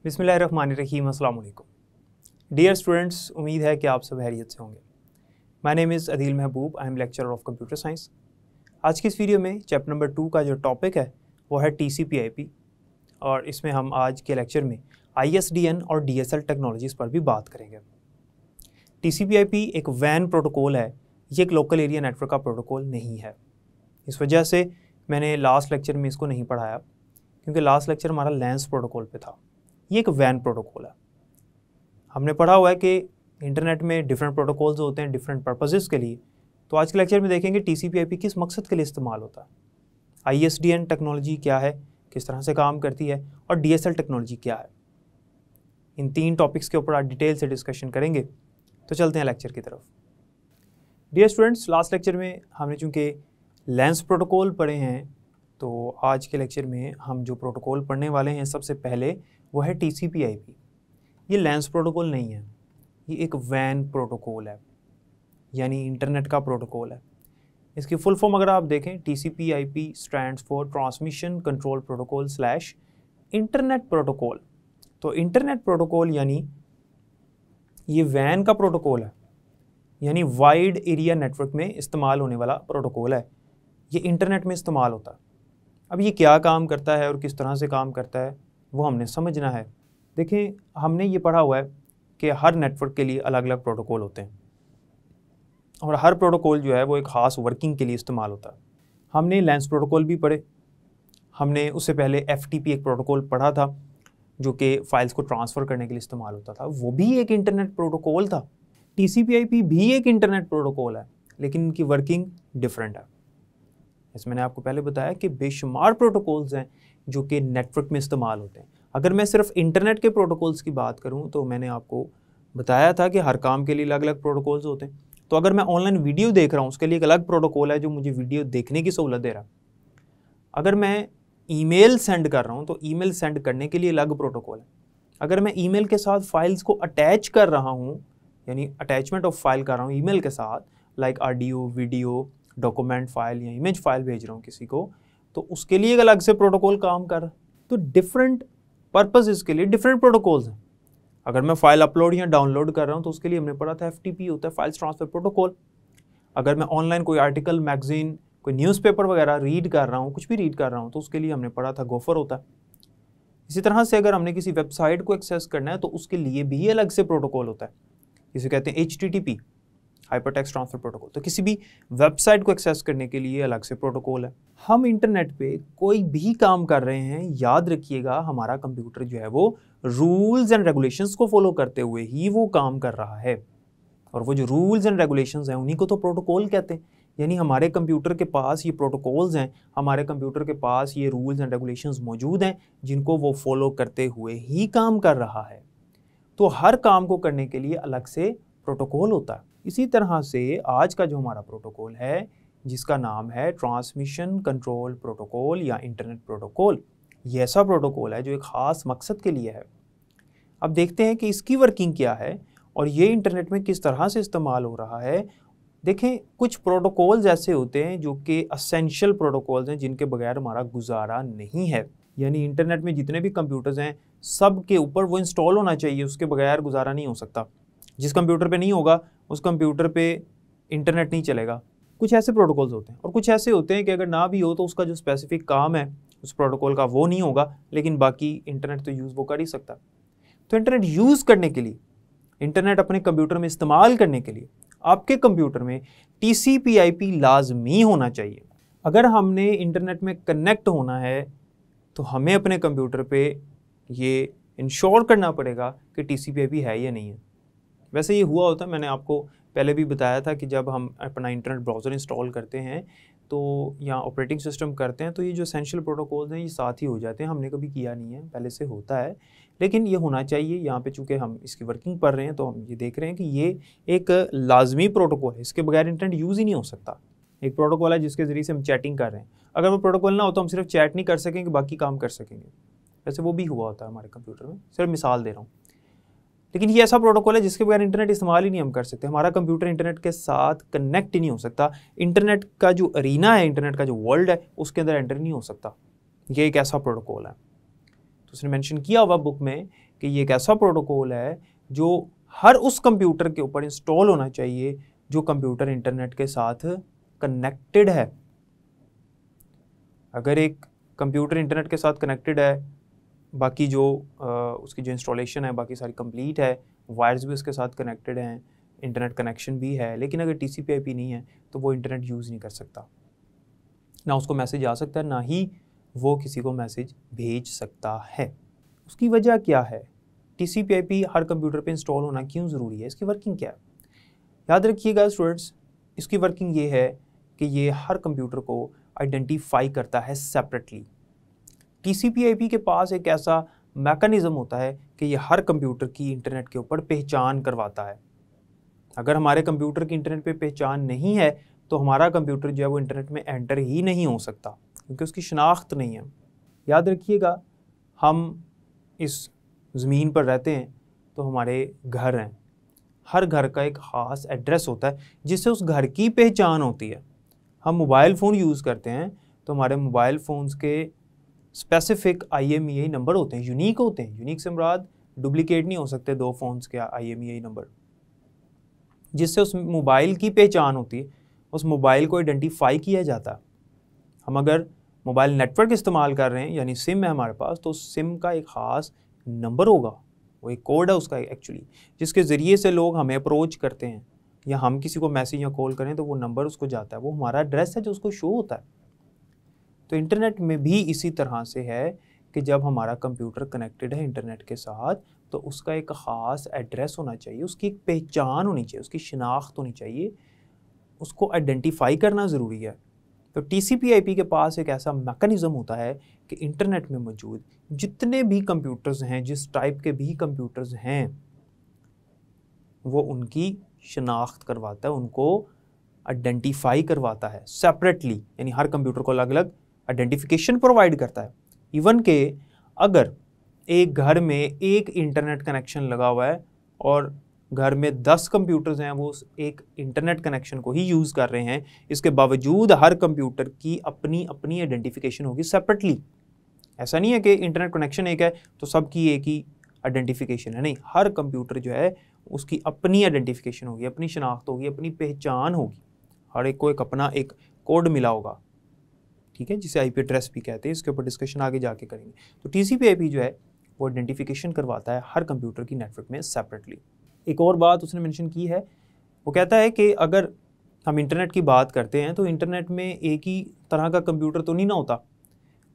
बिस्मिल्लाहिर्रहमानिर्रहीम, अस्सलाम वालेकुम। डियर स्टूडेंट्स, उम्मीद है कि आप सब खैरियत से होंगे। My name is Adeel Mehboob, I am lecturer of computer science. आज की इस वीडियो में चैप्टर नंबर 2 का जो टॉपिक है वो है TCP/IP, और इसमें हम आज के लेक्चर में ISDN और DSL टेक्नोलॉजीज़ पर भी बात करेंगे। TCP/IP एक वैन प्रोटोकॉल है, ये एक लोकल एरिया नेटवर्क का प्रोटोकॉल नहीं है। इस वजह से मैंने लास्ट लेक्चर में इसको नहीं पढ़ाया, क्योंकि लास्ट लेक्चर हमारा लैंस प्रोटोकॉल पे था। ये एक वैन प्रोटोकॉल है। हमने पढ़ा हुआ है कि इंटरनेट में डिफरेंट प्रोटोकॉल्स होते हैं डिफरेंट पर्पसेस के लिए। तो आज के लेक्चर में देखेंगे TCP/IP किस मकसद के लिए इस्तेमाल होता है, ISDN टेक्नोलॉजी क्या है, किस तरह से काम करती है, और DSL टेक्नोलॉजी क्या है। इन 3 टॉपिक्स के ऊपर आज डिटेल से डिस्कशन करेंगे। तो चलते हैं लेक्चर की तरफ। डियर स्टूडेंट्स, लास्ट लेक्चर में हमने चूँकि लैंस प्रोटोकॉल पढ़े हैं, तो आज के लेक्चर में हम जो प्रोटोकॉल पढ़ने वाले हैं सबसे पहले वो है TCP/IP। ये लैंस प्रोटोकॉल नहीं है, ये एक वैन प्रोटोकॉल है, यानी इंटरनेट का प्रोटोकॉल है। इसकी फुल फॉर्म अगर आप देखें, TCP/IP stands for transmission control protocol / internet protocol. तो इंटरनेट प्रोटोकॉल यानी ये वैन का प्रोटोकॉल है, यानी वाइड एरिया नेटवर्क में इस्तेमाल होने वाला प्रोटोकॉल है। ये इंटरनेट में इस्तेमाल होता है। अब ये क्या काम करता है और किस तरह से काम करता है वो हमने समझना है। देखें, हमने ये पढ़ा हुआ है कि हर नेटवर्क के लिए अलग अलग प्रोटोकॉल होते हैं, और हर प्रोटोकॉल जो है वो एक ख़ास वर्किंग के लिए इस्तेमाल होता है। हमने लैंस प्रोटोकॉल भी पढ़े, हमने उससे पहले FTP एक प्रोटोकॉल पढ़ा था जो कि फाइल्स को ट्रांसफ़र करने के लिए इस्तेमाल होता था, वो भी एक इंटरनेट प्रोटोकॉल था। TCP/IP भी एक इंटरनेट प्रोटोकॉल है, लेकिन इनकी वर्किंग डिफरेंट है। जैसे मैंने आपको पहले बताया कि बेशुमार प्रोटोकॉल्स हैं जो कि नेटवर्क में इस्तेमाल होते हैं। अगर मैं सिर्फ इंटरनेट के प्रोटोकॉल्स की बात करूं तो मैंने आपको बताया था कि हर काम के लिए अलग अलग प्रोटोकॉल्स होते हैं। तो अगर मैं ऑनलाइन वीडियो देख रहा हूं, उसके लिए एक अलग प्रोटोकॉल है जो मुझे वीडियो देखने की सहूलत दे रहा है। अगर मैं ईमेल सेंड कर रहा हूं तो ईमेल सेंड करने के लिए अलग प्रोटोकॉल है। अगर मैं ईमेल के साथ फाइल्स को अटैच कर रहा हूँ, यानी अटैचमेंट ऑफ फाइल कर रहा हूँ ईमेल के साथ, like audio, video, document file या इमेज फाइल भेज रहा हूँ किसी को, तो उसके लिए एक अलग से प्रोटोकॉल काम कर रहा है। तो डिफरेंट पर्पसेस के लिए डिफरेंट प्रोटोकॉल्स हैं। अगर मैं फाइल अपलोड या डाउनलोड कर रहा हूँ तो उसके लिए हमने पढ़ा था FTP होता है, फाइल्स ट्रांसफर प्रोटोकॉल। अगर मैं ऑनलाइन कोई आर्टिकल, मैगजीन, कोई न्यूज़पेपर वगैरह रीड कर रहा हूँ, कुछ भी रीड कर रहा हूँ, तो उसके लिए हमने पढ़ा था गोफर होता है। इसी तरह से अगर हमने किसी वेबसाइट को एक्सेस करना है तो उसके लिए भी अलग से प्रोटोकॉल होता है, जिसे कहते हैं HTTP, हाइपरटेक्स्ट ट्रांसफर प्रोटोकॉल। तो किसी भी वेबसाइट को एक्सेस करने के लिए अलग से प्रोटोकॉल है। हम इंटरनेट पे कोई भी काम कर रहे हैं, याद रखिएगा हमारा कंप्यूटर जो है वो रूल्स एंड रेगुलेशंस को फॉलो करते हुए ही वो काम कर रहा है, और वो जो रूल्स एंड रेगुलेशंस हैं उन्हीं को तो प्रोटोकॉल कहते हैं। यानी हमारे कंप्यूटर के पास ये प्रोटोकॉल्स हैं, हमारे कंप्यूटर के पास ये रूल्स एंड रेगुलेशंस मौजूद हैं जिनको वो फॉलो करते हुए ही काम कर रहा है। तो हर काम को करने के लिए अलग से प्रोटोकॉल होता है। इसी तरह से आज का जो हमारा प्रोटोकॉल है, जिसका नाम है ट्रांसमिशन कंट्रोल प्रोटोकॉल या इंटरनेट प्रोटोकॉल, ये ऐसा प्रोटोकॉल है जो एक ख़ास मकसद के लिए है। अब देखते हैं कि इसकी वर्किंग क्या है और ये इंटरनेट में किस तरह से इस्तेमाल हो रहा है। देखें, कुछ प्रोटोकॉल्स ऐसे होते हैं जो कि असेंशियल प्रोटोकॉल्स हैं, जिनके बगैर हमारा गुजारा नहीं है। यानी इंटरनेट में जितने भी कंप्यूटर्स हैं सब के ऊपर वो इंस्टॉल होना चाहिए, उसके बगैर गुजारा नहीं हो सकता। जिस कंप्यूटर पे नहीं होगा उस कंप्यूटर पे इंटरनेट नहीं चलेगा। कुछ ऐसे प्रोटोकॉल्स होते हैं, और कुछ ऐसे होते हैं कि अगर ना भी हो तो उसका जो स्पेसिफिक काम है उस प्रोटोकॉल का वो नहीं होगा, लेकिन बाकी इंटरनेट तो यूज़ वो कर ही सकता। तो इंटरनेट यूज़ करने के लिए, इंटरनेट अपने कंप्यूटर में इस्तेमाल करने के लिए आपके कंप्यूटर में TCP/IP लाजमी होना चाहिए। अगर हमने इंटरनेट में कनेक्ट होना है तो हमें अपने कंप्यूटर पे ये इंश्योर करना पड़ेगा कि TCP/IP है या नहीं है। वैसे ये हुआ होता है, मैंने आपको पहले भी बताया था कि जब हम अपना इंटरनेट ब्राउज़र इंस्टॉल करते हैं तो या ऑपरेटिंग सिस्टम करते हैं तो ये जो एसेंशियल प्रोटोकॉल्स हैं ये साथ ही हो जाते हैं। हमने कभी किया नहीं है, पहले से होता है, लेकिन ये होना चाहिए। यहाँ पे चूँकि हम इसकी वर्किंग पढ़ रहे हैं तो हम ये देख रहे हैं कि ये एक लाजमी प्रोटोकॉल है, इसके बगैर इंटरनेट यूज़ ही नहीं हो सकता। एक प्रोटोकॉल है जिसके ज़रिए से हम चैटिंग कर रहे हैं, अगर वो प्रोटोकॉल ना हो तो हम सिर्फ चैट नहीं कर सकेंगे, बाकी काम कर सकेंगे। वैसे वो भी हुआ होता है हमारे कंप्यूटर में, सिर्फ मिसाल दे रहा हूँ। लेकिन ये ऐसा प्रोटोकॉल है जिसके बगैर इंटरनेट इस्तेमाल ही नहीं हम कर सकते। हमारा कंप्यूटर इंटरनेट के साथ कनेक्ट ही नहीं हो सकता। इंटरनेट का जो अरीना है, इंटरनेट का जो वर्ल्ड है, उसके अंदर एंटर नहीं हो सकता। ये एक ऐसा प्रोटोकॉल है। तो उसने मेंशन किया हुआ बुक में कि ये एक ऐसा प्रोटोकॉल है जो हर उस कंप्यूटर के ऊपर इंस्टॉल होना चाहिए जो कंप्यूटर इंटरनेट के साथ कनेक्टेड है। अगर एक कंप्यूटर इंटरनेट के साथ कनेक्टेड है, बाकी जो उसकी जो इंस्टॉलेशन है बाकी सारी कंप्लीट है, वायर्स भी उसके साथ कनेक्टेड हैं, इंटरनेट कनेक्शन भी है, लेकिन अगर TCP/IP नहीं है तो वो इंटरनेट यूज़ नहीं कर सकता, ना उसको मैसेज आ सकता है, ना ही वो किसी को मैसेज भेज सकता है। उसकी वजह क्या है? TCP/IP हर कंप्यूटर पे इंस्टॉल होना क्यों ज़रूरी है? इसकी वर्किंग क्या है? याद रखिएगा स्टूडेंट्स, इसकी वर्किंग ये है कि ये हर कंप्यूटर को आइडेंटिफाई करता है सेपरेटली। TCP/IP के पास एक ऐसा मैकेनिज़्म होता है कि ये हर कंप्यूटर की इंटरनेट के ऊपर पहचान करवाता है। अगर हमारे कंप्यूटर की इंटरनेट पे पहचान नहीं है तो हमारा कंप्यूटर जो है वो इंटरनेट में एंटर ही नहीं हो सकता, क्योंकि उसकी शनाख्त नहीं है। याद रखिएगा, हम इस ज़मीन पर रहते हैं तो हमारे घर हैं, हर घर का एक ख़ास एड्रेस होता है जिससे उस घर की पहचान होती है। हम मोबाइल फ़ोन यूज़ करते हैं तो हमारे मोबाइल फ़ोन्स के स्पेसिफिक IMEI नंबर होते हैं, यूनिक होते हैं। यूनिक से मुराद डुप्लीकेट नहीं हो सकते दो फ़ोन्स के IMEI नंबर, जिससे उस मोबाइल की पहचान होती है, उस मोबाइल को आइडेंटिफाई किया जाता है। हम अगर मोबाइल नेटवर्क इस्तेमाल कर रहे हैं यानी सिम है हमारे पास, तो सिम का एक ख़ास नंबर होगा, वो एक कोड है उसका एक्चुअली, जिसके ज़रिए से लोग हमें अप्रोच करते हैं या हम किसी को मैसेज या कॉल करें तो वो नंबर उसको जाता है, वो हमारा एड्रेस है जो उसको शो होता है। तो इंटरनेट में भी इसी तरह से है कि जब हमारा कंप्यूटर कनेक्टेड है इंटरनेट के साथ तो उसका एक ख़ास एड्रेस होना चाहिए, उसकी एक पहचान होनी चाहिए, उसकी शिनाख्त होनी चाहिए, उसको आइडेंटिफाई करना ज़रूरी है। तो TCP/IP के पास एक ऐसा मैकेनिज़्म होता है कि इंटरनेट में मौजूद जितने भी कंप्यूटर्स हैं, जिस टाइप के भी कंप्यूटर्स हैं, वो उनकी शनाख्त करवाता है, उनको आइडेंटिफाई करवाता है सेपरेटली, यानी हर कंप्यूटर को अलग अलग आइडेंटिफिकेशन प्रोवाइड करता है। इवन के अगर एक घर में एक इंटरनेट कनेक्शन लगा हुआ है और घर में 10 कंप्यूटर्स हैं, वो एक इंटरनेट कनेक्शन को ही यूज़ कर रहे हैं, इसके बावजूद हर कंप्यूटर की अपनी अपनी आइडेंटिफिकेशन होगी सेपरेटली। ऐसा नहीं है कि इंटरनेट कनेक्शन एक है तो सबकी एक ही आइडेंटिफिकेशन है, नहीं, हर कंप्यूटर जो है उसकी अपनी आइडेंटिफिकेशन होगी, अपनी शनाख्त होगी, अपनी पहचान होगी, हर एक को एक अपना एक कोड मिला होगा, ठीक है, जिसे IP एड्रेस भी कहते हैं। इसके ऊपर डिस्कशन आगे जाके करेंगे। तो TCP/IP जो है वो आइडेंटिफिकेशन करवाता है हर कंप्यूटर की नेटवर्क में सेपरेटली। एक और बात उसने मेंशन की है, वो कहता है कि अगर हम इंटरनेट की बात करते हैं तो इंटरनेट में एक ही तरह का कंप्यूटर तो नहीं ना होता,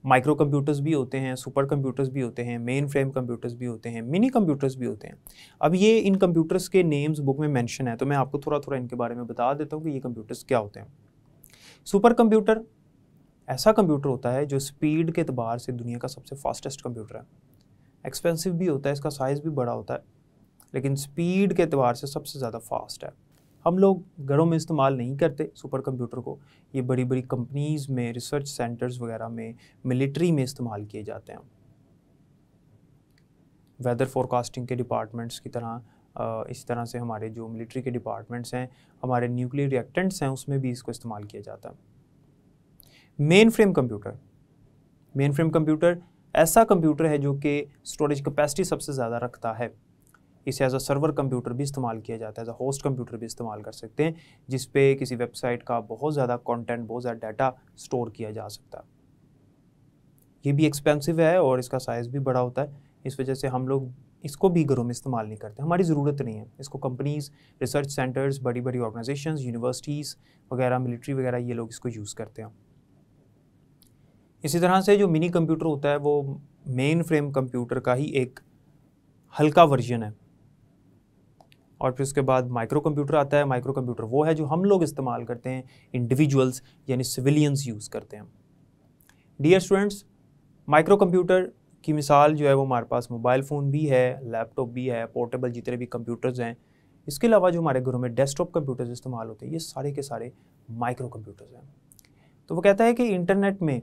माइक्रो कंप्यूटर्स भी होते हैं, सुपर कंप्यूटर्स भी होते हैं, मेन फ्रेम कंप्यूटर्स भी होते हैं, मिनी कंप्यूटर्स भी होते हैं। अब ये इन कंप्यूटर्स के नेम्स बुक में मेंशन है, तो मैं आपको थोड़ा थोड़ा इनके बारे में बता देता हूँ कि ये कंप्यूटर्स क्या होते हैं। सुपर कंप्यूटर ऐसा कंप्यूटर होता है जो स्पीड के एतबार से दुनिया का सबसे फास्टेस्ट कंप्यूटर है। एक्सपेंसिव भी होता है, इसका साइज़ भी बड़ा होता है, लेकिन स्पीड के एतबार से सबसे ज़्यादा फास्ट है। हम लोग घरों में इस्तेमाल नहीं करते सुपर कंप्यूटर को, ये बड़ी बड़ी कंपनीज़ में, रिसर्च सेंटर्स वगैरह में, मिलिट्री में इस्तेमाल किए जाते हैं। वेदर फोरकास्टिंग के डिपार्टमेंट्स की तरह इस तरह से हमारे जो मिलिट्री के डिपार्टमेंट्स हैं, हमारे न्यूक्लियर रिएक्टेंट्स हैं, उसमें भी इसको इस्तेमाल किया जाता है। Main frame computer, main frame computer ऐसा कंप्यूटर है जो कि स्टोरेज कैपेसिटी सबसे ज़्यादा रखता है। इसे एज अ सर्वर कंप्यूटर भी इस्तेमाल किया जाता है, एज अ होस्ट कंप्यूटर भी इस्तेमाल कर सकते हैं, जिस पे किसी वेबसाइट का बहुत ज़्यादा कंटेंट, बहुत ज़्यादा डाटा स्टोर किया जा सकता है। ये भी एक्सपेंसिव है और इसका साइज़ भी बड़ा होता है, इस वजह से हम लोग इसको भी घरों में इस्तेमाल नहीं करते, हमारी ज़रूरत नहीं है। इसको कंपनीज़, रिसर्च सेंटर्स, बड़ी बड़ी ऑर्गेनाइजेशंस, यूनिवर्सिटीज़ वगैरह, मिलिट्री वगैरह, ये लोग इसको यूज़ करते हैं। इसी तरह से जो मिनी कंप्यूटर होता है वो मेन फ्रेम कंप्यूटर का ही एक हल्का वर्जन है। और फिर उसके बाद माइक्रो कंप्यूटर आता है। माइक्रो कंप्यूटर वो है जो हम लोग इस्तेमाल करते हैं, इंडिविजुअल्स यानी सिविलियंस यूज़ करते हैं। डियर स्टूडेंट्स, माइक्रो कंप्यूटर की मिसाल जो है वो हमारे पास मोबाइल फ़ोन भी है, लैपटॉप भी है, पोर्टेबल जितने भी कंप्यूटर्स हैं। इसके अलावा जो हमारे घरों में डेस्कटॉप कंप्यूटर्स इस्तेमाल होते हैं, ये सारे के सारे माइक्रो कंप्यूटर्स हैं। तो वो कहता है कि इंटरनेट में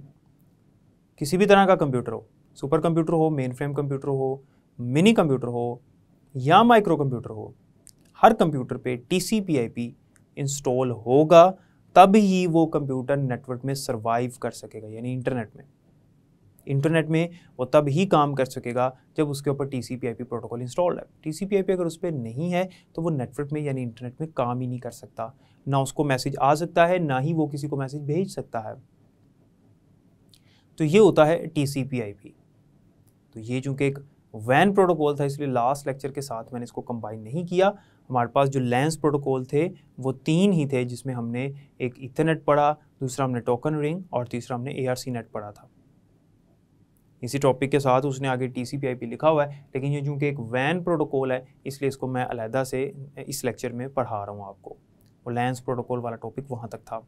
किसी भी तरह का कंप्यूटर हो, सुपर कंप्यूटर हो, मेन फ्रेम कंप्यूटर हो, मिनी कंप्यूटर हो या माइक्रो कंप्यूटर हो, हर कंप्यूटर पे TCP/IP इंस्टॉल होगा, तब ही वो कंप्यूटर नेटवर्क में सर्वाइव कर सकेगा, यानी इंटरनेट में। इंटरनेट में वो तब ही काम कर सकेगा जब उसके ऊपर TCP/IP प्रोटोकॉल इंस्टॉल्ड है। TCP/IP अगर उस पर नहीं है तो वो नेटवर्क में यानी इंटरनेट में काम ही नहीं कर सकता, ना उसको मैसेज आ सकता है, ना ही वो किसी को मैसेज भेज सकता है। तो ये होता है TCP/IP। तो ये चूंकि एक वैन प्रोटोकॉल था इसलिए लास्ट लेक्चर के साथ मैंने इसको कंबाइन नहीं किया। हमारे पास जो लैंस प्रोटोकॉल थे वो 3 ही थे, जिसमें हमने एक ईथरनेट पढ़ा, दूसरा हमने टोकन रिंग और तीसरा हमने ARC नेट पढ़ा था। इसी टॉपिक के साथ उसने आगे TCP/IP लिखा हुआ है, लेकिन ये चूंकि एक वैन प्रोटोकॉल है इसलिए इसको मैं अलहदा से इस लेक्चर में पढ़ा रहा हूँ आपको। वो लैंस प्रोटोकॉल वाला टॉपिक वहाँ तक था।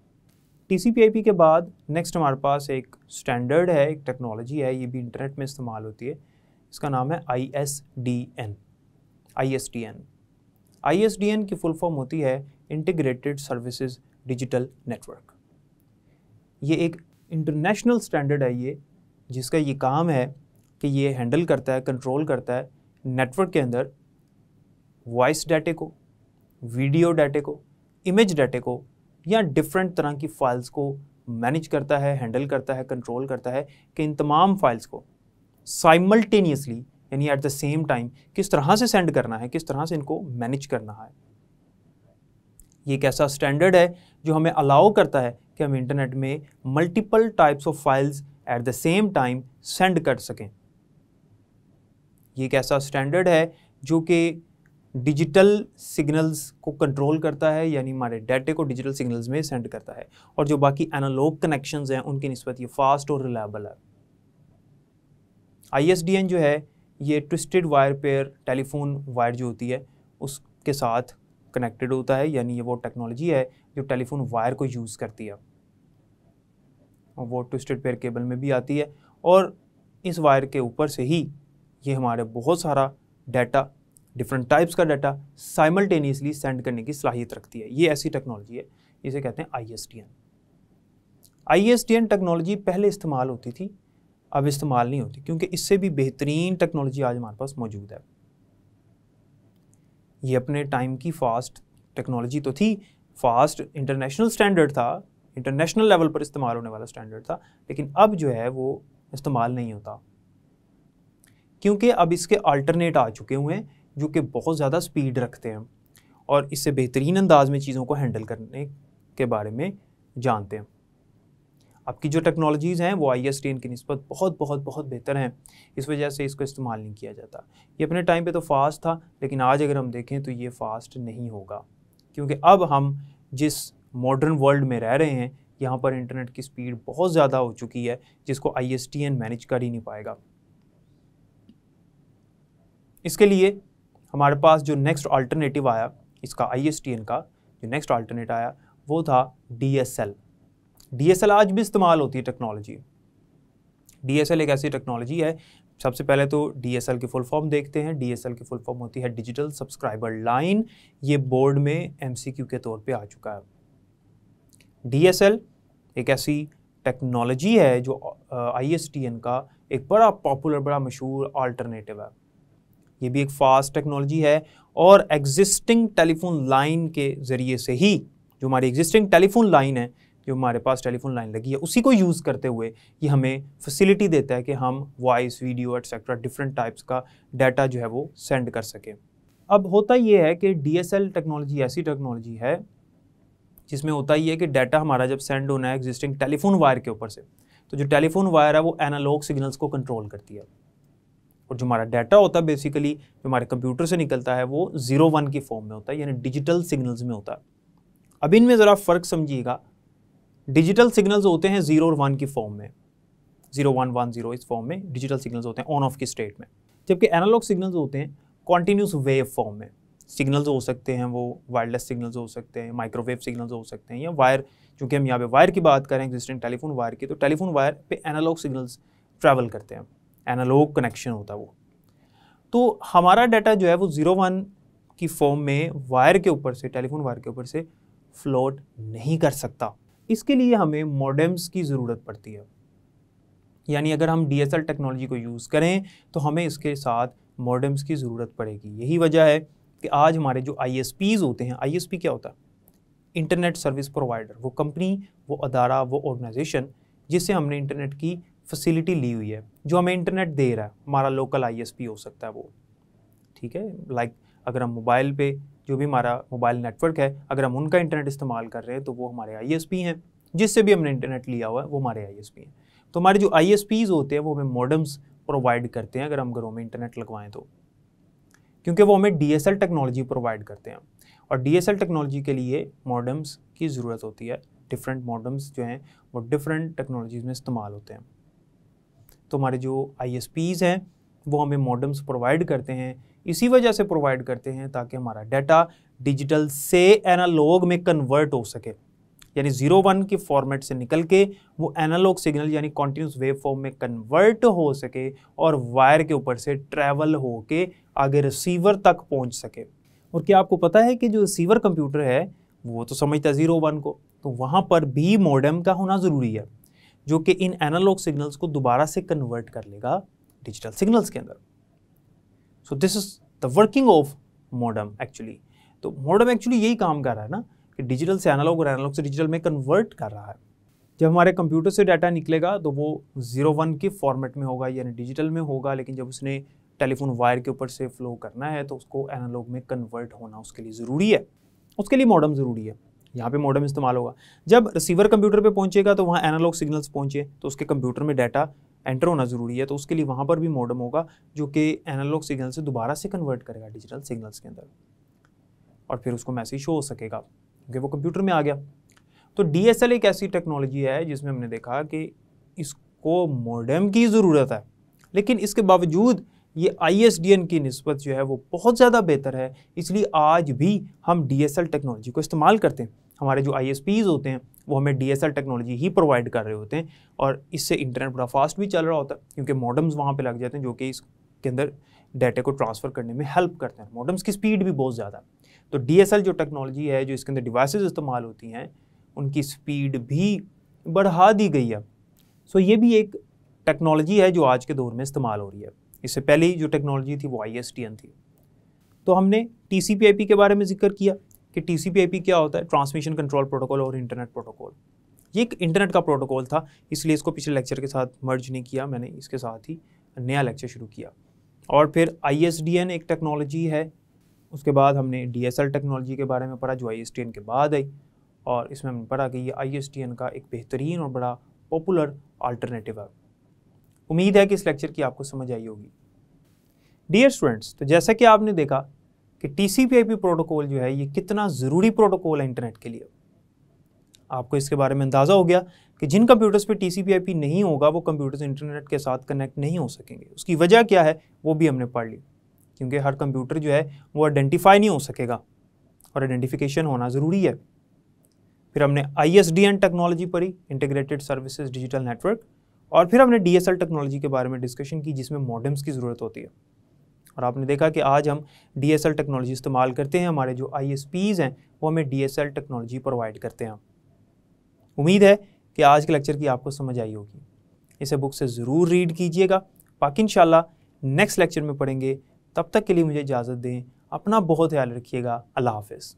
TCP/IP के बाद नेक्स्ट हमारे पास एक स्टैंडर्ड है, एक टेक्नोलॉजी है, ये भी इंटरनेट में इस्तेमाल होती है। इसका नाम है ISDN। ISDN की फुल फॉर्म होती है इंटीग्रेटेड सर्विसेज डिजिटल नेटवर्क। ये एक इंटरनेशनल स्टैंडर्ड है ये, जिसका ये काम है कि ये हैंडल करता है, कंट्रोल करता है नेटवर्क के अंदर वॉइस डाटे को, वीडियो डाटे को, इमेज डाटे को या डिफरेंट तरह की फाइल्स को मैनेज करता है, हैंडल करता है, कंट्रोल करता है कि इन तमाम फाइल्स को साइमल्टेनियसली यानी एट द सेम टाइम किस तरह से सेंड करना है, किस तरह से इनको मैनेज करना है। ये एक ऐसा स्टैंडर्ड है जो हमें अलाउ करता है कि हम इंटरनेट में multiple types of files at the same time send कर सकें। ये एक ऐसा स्टैंडर्ड है जो कि डिजिटल सिग्नल्स को कंट्रोल करता है, यानी हमारे डाटे को डिजिटल सिग्नल्स में सेंड करता है, और जो बाकी एनालॉग कनेक्शंस हैं उनकी निस्बत ये फास्ट और रिलायबल है। ISDN जो है ये twisted wire pair telephone wire जो होती है उसके साथ कनेक्टेड होता है, यानी ये वो टेक्नोलॉजी है जो टेलीफोन वायर को यूज़ करती है और वो ट्विस्टेड पेयर केबल में भी आती है, और इस वायर के ऊपर से ही ये हमारे बहुत सारा डाटा, डिफरेंट टाइप्स का डाटा साइमल्टेनियसली सेंड करने की सलाहियत रखती है। ये ऐसी टेक्नोलॉजी है, इसे कहते हैं ISDN। ISDN टेक्नोलॉजी पहले इस्तेमाल होती थी, अब इस्तेमाल नहीं होती, क्योंकि इससे भी बेहतरीन टेक्नोलॉजी आज हमारे पास मौजूद है। ये अपने टाइम की फास्ट टेक्नोलॉजी तो थी, फास्ट इंटरनेशनल स्टैंडर्ड था, इंटरनेशनल लेवल पर इस्तेमाल होने वाला स्टैंडर्ड था, लेकिन अब जो है वो इस्तेमाल नहीं होता, क्योंकि अब इसके अल्टरनेट आ चुके हुए हैं जो कि बहुत ज़्यादा स्पीड रखते हैं और इससे बेहतरीन अंदाज में चीज़ों को हैंडल करने के बारे में जानते हैं। आपकी जो टेक्नोलॉजीज़ हैं वो ISDN की निस्बत बहुत बहुत बहुत बेहतर हैं, इस वजह से इसको इस्तेमाल नहीं किया जाता। ये अपने टाइम पे तो फास्ट था, लेकिन आज अगर हम देखें तो ये फास्ट नहीं होगा, क्योंकि अब हम जिस मॉडर्न वर्ल्ड में रह रहे हैं यहाँ पर इंटरनेट की स्पीड बहुत ज़्यादा हो चुकी है, जिसको ISDN मैनेज कर ही नहीं पाएगा। इसके लिए हमारे पास जो नेक्स्ट अल्टरनेटिव आया इसका ISDN का, जो नेक्स्ट अल्टरनेट आया वो था DSL। DSL आज भी इस्तेमाल होती है टेक्नोलॉजी। DSL एक ऐसी टेक्नोलॉजी है, सबसे पहले तो DSL की फुल फॉर्म देखते हैं। DSL की फुल फॉर्म होती है डिजिटल सब्सक्राइबर लाइन। ये बोर्ड में MCQ के तौर पे आ चुका है। DSL एक ऐसी टेक्नोलॉजी है जो ISDN का एक बड़ा पॉपुलर, बड़ा मशहूर अल्टरनेटिव है। ये भी एक फास्ट टेक्नोलॉजी है और एग्जिस्टिंग टेलीफोन लाइन के ज़रिए से ही, जो हमारी एग्जिस्टिंग टेलीफोन लाइन है, जो हमारे पास टेलीफोन लाइन लगी है, उसी को यूज़ करते हुए ये हमें फैसिलिटी देता है कि हम voice, video etcetera different types का डाटा जो है वो सेंड कर सकें। अब होता ये है कि DSL टेक्नोलॉजी ऐसी टेक्नोलॉजी है जिसमें होता ही है कि डाटा हमारा जब सेंड होना है एग्जिस्टिंग टेलीफोन वायर के ऊपर से, तो जो टेलीफोन वायर है वो एनालॉग सिग्नल्स को कंट्रोल करती है, और जो हमारा डाटा होता है बेसिकली जो हमारे कंप्यूटर से निकलता है वो 0-1 की फॉर्म में होता है, यानी डिजिटल सिग्नल्स में होता है। अब इनमें ज़रा फ़र्क समझिएगा। डिजिटल सिग्नल्स होते हैं 0 और 1 की फॉर्म में, 0 1 1 0 इस फॉर्म में डिजिटल सिग्नल्स होते हैं ऑन ऑफ की स्टेट में, जबकि एनालॉग सिग्नल्स होते हैं कॉन्टीन्यूस वेव फॉर्म में। सिग्नल्स हो सकते हैं वो वायरलेस सिग्नल्स हो सकते हैं, माइक्रोवेव सिग्नल्स हो सकते हैं, या वायर, चूँकि हम यहाँ पे वायर की बात करें एग्जिस्टिंग टेलीफोन वायर की, तो टेलीफोन वायर पे एनालॉग सिग्नल्स ट्रैवल करते हैं, एनालॉग कनेक्शन होता है वो। तो हमारा डाटा जो है वो 0-1 की फॉर्म में वायर के ऊपर से, टेलीफोन वायर के ऊपर से फ्लोट नहीं कर सकता। इसके लिए हमें मॉडेम्स की ज़रूरत पड़ती है, यानी अगर हम DSL टेक्नोलॉजी को यूज़ करें तो हमें इसके साथ मॉडेम्स की ज़रूरत पड़ेगी। यही वजह है कि आज हमारे जो ISPs होते हैं, ISP क्या होता है? Internet service provider. वो कंपनी, वो अदारा, वो ऑर्गेनाइजेशन जिससे हमने इंटरनेट की फैसिलिटी ली हुई है, जो हमें इंटरनेट दे रहा है, हमारा लोकल ISP हो सकता है वो, ठीक है। लाइक अगर हम मोबाइल पे जो भी हमारा मोबाइल नेटवर्क है, अगर हम उनका इंटरनेट इस्तेमाल कर रहे हैं तो वो हमारे ISP हैं, जिससे भी हमने इंटरनेट लिया हुआ है वो हमारे ISP हैं। तो हमारे जो ISPs होते हैं वो हमें मॉडेम्स प्रोवाइड करते हैं अगर हम घरों में इंटरनेट लगवाएं तो, क्योंकि वो हमें DSL टेक्नोलॉजी प्रोवाइड करते हैं, और DSL टेक्नोलॉजी के लिए मॉडेम्स की ज़रूरत होती है। डिफरेंट मॉडेम्स जो हैं वो डिफरेंट टेक्नोलॉजीज़ में इस्तेमाल होते हैं। तो हमारे जो ISPs हैं वो हमें मॉडेम्स प्रोवाइड करते हैं, इसी वजह से प्रोवाइड करते हैं ताकि हमारा डाटा डिजिटल से एनालॉग में कन्वर्ट हो सके, यानी 0-1 के फॉर्मेट से निकल के वो एनालॉग सिग्नल यानी कॉन्टिन्यूस वेव फॉर्म में कन्वर्ट हो सके और वायर के ऊपर से ट्रैवल हो के आगे रिसीवर तक पहुंच सके। और क्या आपको पता है कि जो रिसीवर कंप्यूटर है वो तो समझता है 0-1 को, तो वहाँ पर भी मॉडेम का होना ज़रूरी है, जो कि इन एनालॉग सिग्नल्स को दोबारा से कन्वर्ट कर लेगा डिजिटल सिग्नल्स के अंदर। So this is the working of modem actually. तो मॉडेम एक्चुअली यही काम कर रहा है ना, कि डिजिटल से एनालॉग और एनालॉग से डिजिटल में कन्वर्ट कर रहा है। जब हमारे कंप्यूटर से डाटा निकलेगा तो वो 0-1 के फॉर्मेट में होगा, यानी डिजिटल में होगा, लेकिन जब उसने टेलीफोन वायर के ऊपर से फ्लो करना है तो उसको एनालॉग में कन्वर्ट होना उसके लिए ज़रूरी है, उसके लिए मॉडेम ज़रूरी है। यहाँ पे मॉडेम इस्तेमाल होगा। जब रिसीवर कंप्यूटर पे पहुँचेगा तो वहाँ एनालॉग सिग्नल्स पहुँचे तो उसके कंप्यूटर में डाटा एंटर होना ज़रूरी है, तो उसके लिए वहाँ पर भी मॉडेम होगा जो कि एनालॉग सिग्नल से दोबारा से कन्वर्ट करेगा डिजिटल सिग्नल्स के अंदर, और फिर उसको मैसेज शो हो सकेगा क्योंकि वो कंप्यूटर में आ गया। तो DSL एक ऐसी टेक्नोलॉजी है जिसमें हमने देखा कि इसको मॉडेम की ज़रूरत है, लेकिन इसके बावजूद ये ISDN की निस्बत जो है वो बहुत ज़्यादा बेहतर है, इसलिए आज भी हम DSL टेक्नोलॉजी को इस्तेमाल करते हैं। हमारे जो ISPs होते हैं वो हमें DSL टेक्नोलॉजी ही प्रोवाइड कर रहे होते हैं, और इससे इंटरनेट बड़ा फास्ट भी चल रहा होता है क्योंकि मॉडेम्स वहाँ पे लग जाते हैं जो कि इसके अंदर डाटा को ट्रांसफ़र करने में हेल्प करते हैं। मॉडेम्स की स्पीड भी बहुत ज़्यादा है, तो DSL जो टेक्नोलॉजी है, जो इसके अंदर डिवाइसेस इस्तेमाल होती हैं, उनकी स्पीड भी बढ़ा दी गई है। सो ये भी एक टेक्नोलॉजी है जो आज के दौर में इस्तेमाल हो रही है। इससे पहले जो टेक्नोलॉजी थी वो ISDN थी। तो हमने TCP/IP के बारे में जिक्र किया कि TCP/IP क्या होता है, ट्रांसमिशन कंट्रोल प्रोटोकॉल और इंटरनेट प्रोटोकॉल। ये एक इंटरनेट का प्रोटोकॉल था, इसलिए इसको पिछले लेक्चर के साथ मर्ज नहीं किया, मैंने इसके साथ ही नया लेक्चर शुरू किया। और फिर ISDN एक टेक्नोलॉजी है, उसके बाद हमने DSL टेक्नोलॉजी के बारे में पढ़ा जो ISDN के बाद आई, और इसमें हमने पढ़ा कि ये ISDN का एक बेहतरीन और बड़ा पॉपुलर अल्टरनेटिव है। उम्मीद है कि इस लेक्चर की आपको समझ आई होगी। डियर स्टूडेंट्स, तो जैसा कि आपने देखा कि TCP/IP प्रोटोकॉल जो है ये कितना ज़रूरी प्रोटोकॉल है इंटरनेट के लिए। आपको इसके बारे में अंदाज़ा हो गया कि जिन कंप्यूटर्स पे TCP/IP नहीं होगा वो कंप्यूटर्स इंटरनेट के साथ कनेक्ट नहीं हो सकेंगे। उसकी वजह क्या है वो भी हमने पढ़ ली, क्योंकि हर कंप्यूटर जो है वो आइडेंटिफाई नहीं हो सकेगा, और आइडेंटिफिकेशन होना ज़रूरी है। फिर हमने ISDN टेक्नोलॉजी पढ़ी, इंटीग्रेटेड सर्विसेज डिजिटल नेटवर्क, और फिर हमने DSL टेक्नोलॉजी के बारे में डिस्कशन की जिसमें मॉडेम्स की ज़रूरत होती है। और आपने देखा कि आज हम DSL टेक्नोलॉजी इस्तेमाल करते हैं, हमारे जो ISPs हैं वो हमें DSL टेक्नोलॉजी प्रोवाइड करते हैं। उम्मीद है कि आज के लेक्चर की आपको समझ आई होगी। इसे बुक से ज़रूर रीड कीजिएगा, बाकी इंशाल्लाह नेक्स्ट लेक्चर में पढ़ेंगे। तब तक के लिए मुझे इजाज़त दें, अपना बहुत ख्याल रखिएगा। अल्लाह हाफ़िज़।